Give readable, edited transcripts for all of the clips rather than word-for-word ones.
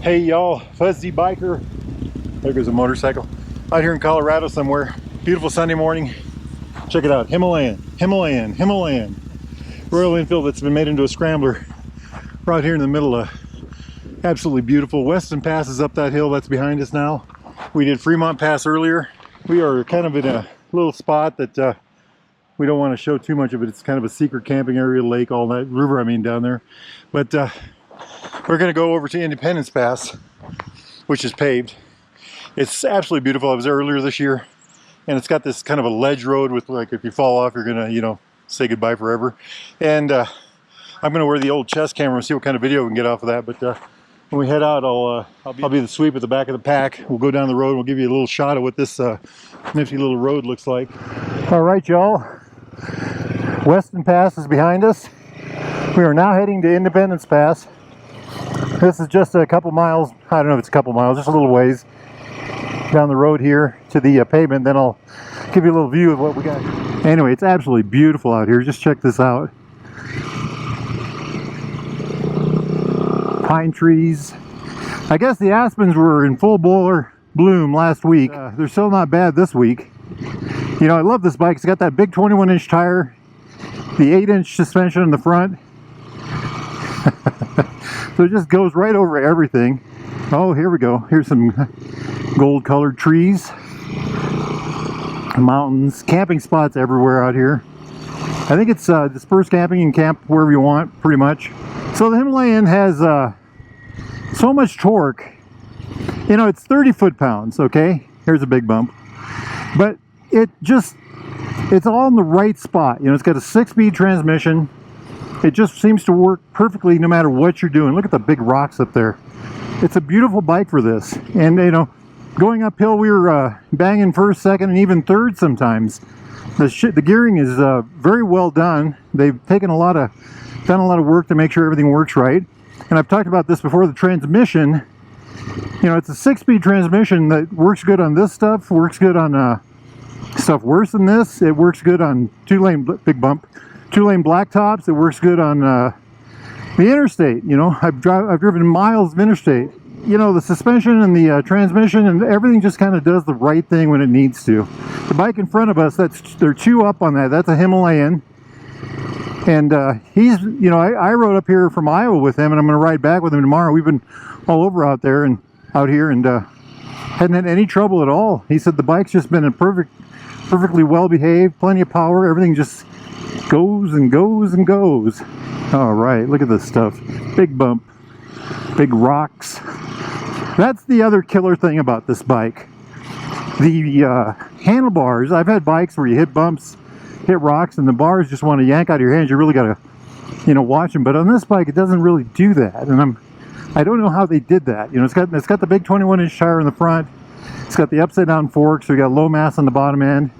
Hey y'all, Fuzzy Biker. There goes a motorcycle. Out here in Colorado somewhere. Beautiful Sunday morning. Check it out. Himalayan. Royal Enfield that's been made into a scrambler. We're out here in the middle of absolutely beautiful. Weston Pass is up that hill that's behind us now. We did Fremont Pass earlier. We are kind of in a little spot that we don't want to show too much of it. It's kind of a secret camping area, lake, all that, river I mean, down there. But we're going to go over to Independence Pass, which is paved. It's absolutely beautiful. I was there earlier this year, and it's got this kind of a ledge road with, like, if you fall off, you're going to, you know, say goodbye forever. And I'm going to wear the old chest camera and see what kind of video we can get off of that. But when we head out, I'll be the sweep at the back of the pack. We'll go down the road. We'll give you a little shot of what this nifty little road looks like. All right, y'all. Weston Pass is behind us. We are now heading to Independence Pass. This is just a couple miles. I don't know if it's a couple miles, just a little ways down the road here to the pavement. Then I'll give you a little view of what we got. Anyway, it's absolutely beautiful out here. Just check this out. Pine trees. I guess the aspens were in full bloom last week. They're still not bad this week. You know, I love this bike. It's got that big 21-inch tire, the 8-inch suspension in the front. So it just goes right over everything. Oh, here we go. Here's some gold-colored trees, mountains, camping spots everywhere out here. I think it's dispersed camping. You can camp wherever you want, pretty much. So the Himalayan has so much torque. You know, it's 30 foot-pounds, okay? Here's a big bump. But it's all in the right spot. You know, it's got a 6-speed transmission. It just seems to work perfectly no matter what you're doing. Look at the big rocks up there. It's a beautiful bike for this. And, you know, going uphill, we were banging first, second, and even third sometimes. The gearing is very well done. They've done a lot of work to make sure everything works right. And I've talked about this before, the transmission. You know, it's a 6-speed transmission that works good on this stuff, works good on stuff worse than this. It works good on two-lane blacktops. It works good on the interstate. You know, I've driven miles of interstate. You know, the suspension and the transmission and everything just kind of does the right thing when it needs to. The bike in front of us, they're 2 up on that. That's a Himalayan. And he's, you know, I rode up here from Iowa with him, and I'm going to ride back with him tomorrow. We've been all over out here and hadn't had any trouble at all. He said the bike's just been perfectly well behaved, plenty of power. Everything just goes and goes and goes. All right, look at this stuff. Big bump, big rocks. That's the other killer thing about this bike. The handlebars. I've had bikes where you hit bumps, hit rocks, and the bars just want to yank out of your hands. You really got to, you know, watch them. But on this bike, it doesn't really do that. And I don't know how they did that. You know, it's got the big 21-inch tire in the front. It's got the upside down fork, so you got low mass on the bottom end.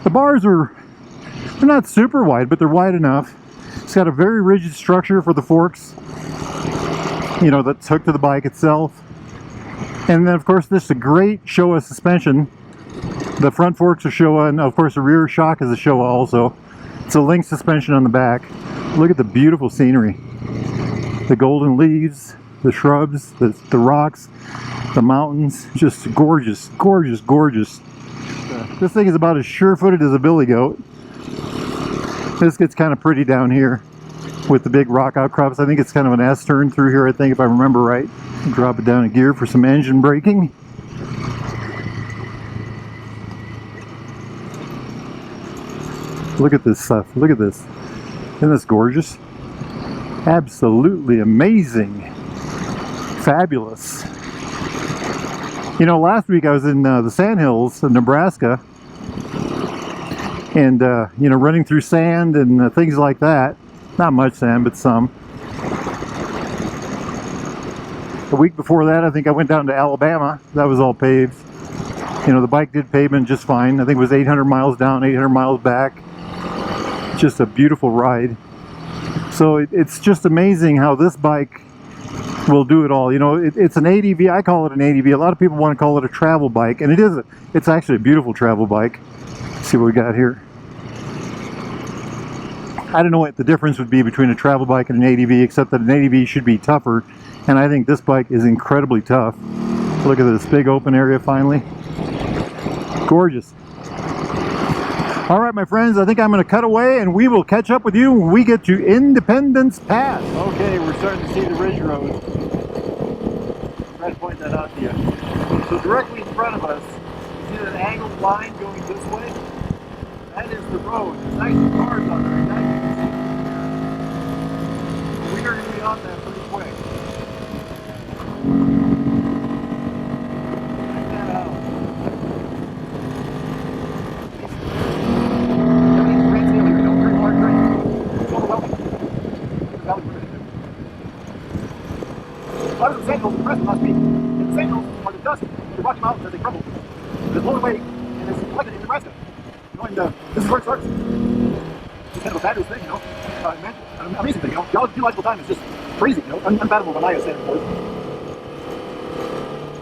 The bars they're not super wide, but they're wide enough. It's got a very rigid structure for the forks, you know, that's hooked to the bike itself. And then, of course, this is a great Showa suspension. The front forks are Showa, and of course the rear shock is a Showa also. It's a link suspension on the back. Look at the beautiful scenery. The golden leaves, the shrubs, the rocks, the mountains. Just gorgeous, gorgeous, gorgeous. This thing is about as sure-footed as a billy goat. This gets kind of pretty down here with the big rock outcrops. I think it's kind of an S-turn through here, I think, if I remember right. Drop it down a gear for some engine braking. Look at this stuff. Look at this. Isn't this gorgeous? Absolutely amazing. Fabulous. You know, last week I was in the Sandhills of Nebraska, and you know, running through sand and things like that. Not much sand, but some. The week before that, I think I went down to Alabama. That was all paved. You know, the bike did pavement just fine. I think it was 800 miles down, 800 miles back. Just a beautiful ride. So it's just amazing how this bike will do it all. You know, it's an ADV. I call it an ADV. A lot of people want to call it a travel bike, and it is. It's actually a beautiful travel bike. Let's see what we got here. I don't know what the difference would be between a travel bike and an ADV, except that an ADV should be tougher, and I think this bike is incredibly tough. Look at this big open area finally. Gorgeous. All right, my friends, I think I'm going to cut away and we will catch up with you when we get to Independence Pass. Okay, we're starting to see the ridge road. Try to point that out to you. So directly in front of us, you see that angled line going this way? That is the road. There's nice cars on there. Now you can see. We're going to be on that pretty quick. Check that out. Everything's red tail here. Don't turn hard right. It's overwhelming. The valley we're going to do. A lot of the sentinels in the rest last week. And the sentinels are the dust of the Rocky Mountains as they crumble. It's blown away and it's collected in Nebraska. And this is where it starts. It's kind of a fabulous thing, you know. An amazing thing, you know. Geological time is just crazy, you know. Unfathomable when I was standing for it.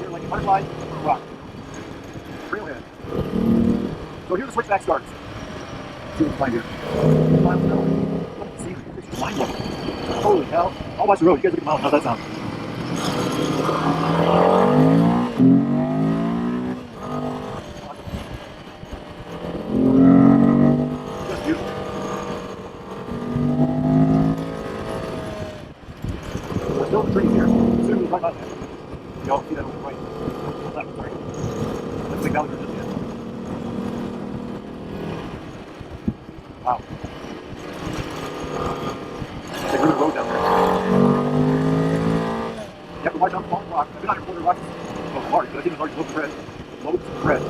You're like a butterfly on a rock. Trailhead. So here the switchback starts. See what we can find here. Miles an hour. Look at the scenery. It's just mind-blowing. Holy hell. I'll watch the road. You guys look at the mountain. How's that sound? Still the trees here. Soon we'll talk about that. Y'all see that over the right. Left, sorry. That's the valley we're just in. Wow. It's a good road down there. You have to watch out for falling rocks. I've been on your corner rocks. Well, large, but I think it's large loaves of bread. Loaves of bread.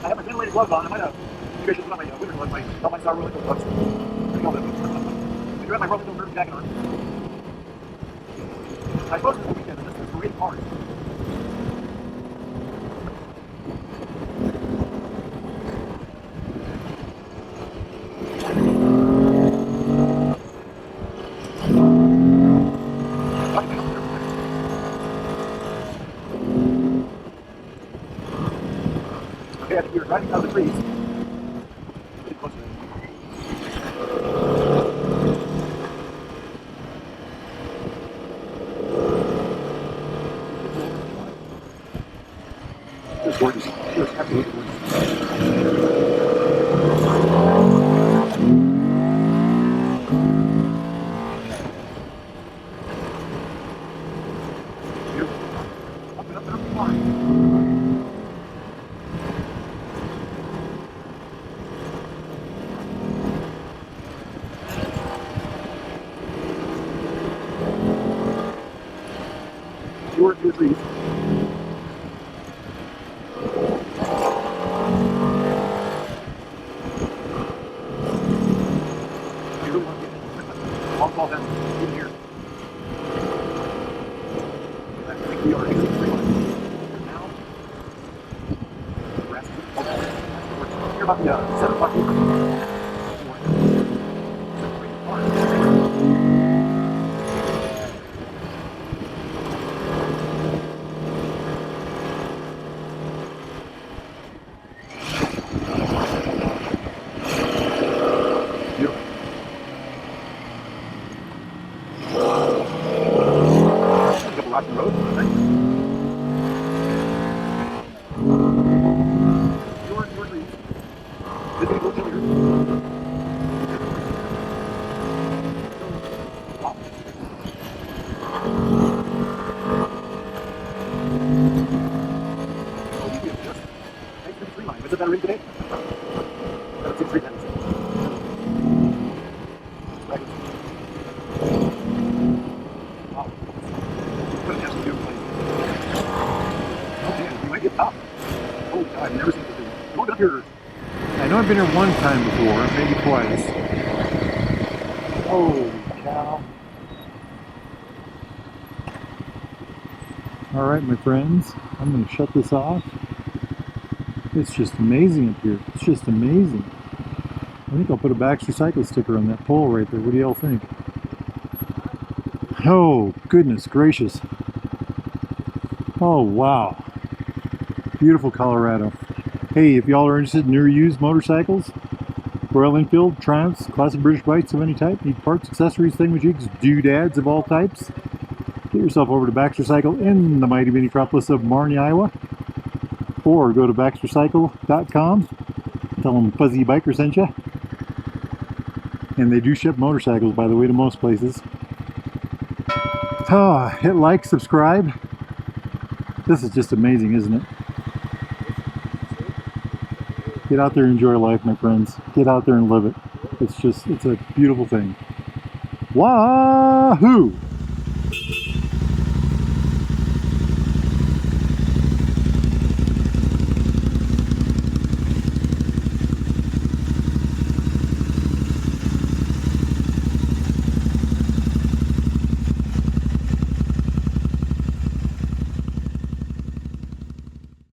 I have my ventilated gloves on. I might have, you guys should put on my winter gloves. I thought mine Royal Enfield gloves. I do have my Royal Enfield jacket on. I suppose it's the weekend, and this is great cars. Okay, I think we were driving out of the trees. Getting closer. It was gorgeous. It was absolutely gorgeous. Beautiful. Up and up and up the line. Two trees. You really want to get long fall down in here. I think we are exiting the tree line. And now, the grass is we're here about the 7 o'clock over. Rocky road, I think. been here one time before, maybe twice. Holy cow. Alright, my friends, I'm going to shut this off. It's just amazing up here. It's just amazing. I think I'll put a Baxter Cycle sticker on that pole right there. What do y'all think? Oh, goodness gracious. Oh, wow. Beautiful Colorado. Hey, if y'all are interested in new or used motorcycles, Royal Enfield, Triumphs, classic British bikes of any type, need parts, accessories, thingamajigs, doodads of all types, get yourself over to Baxter Cycle in the mighty metropolis of Marnie, Iowa, or go to baxtercycle.com, tell them Fuzzy Biker sent you, and they do ship motorcycles, by the way, to most places. Hit like, subscribe. This is just amazing, isn't it? Get out there and enjoy life, my friends. Get out there and live it. It's a beautiful thing. Wahoo!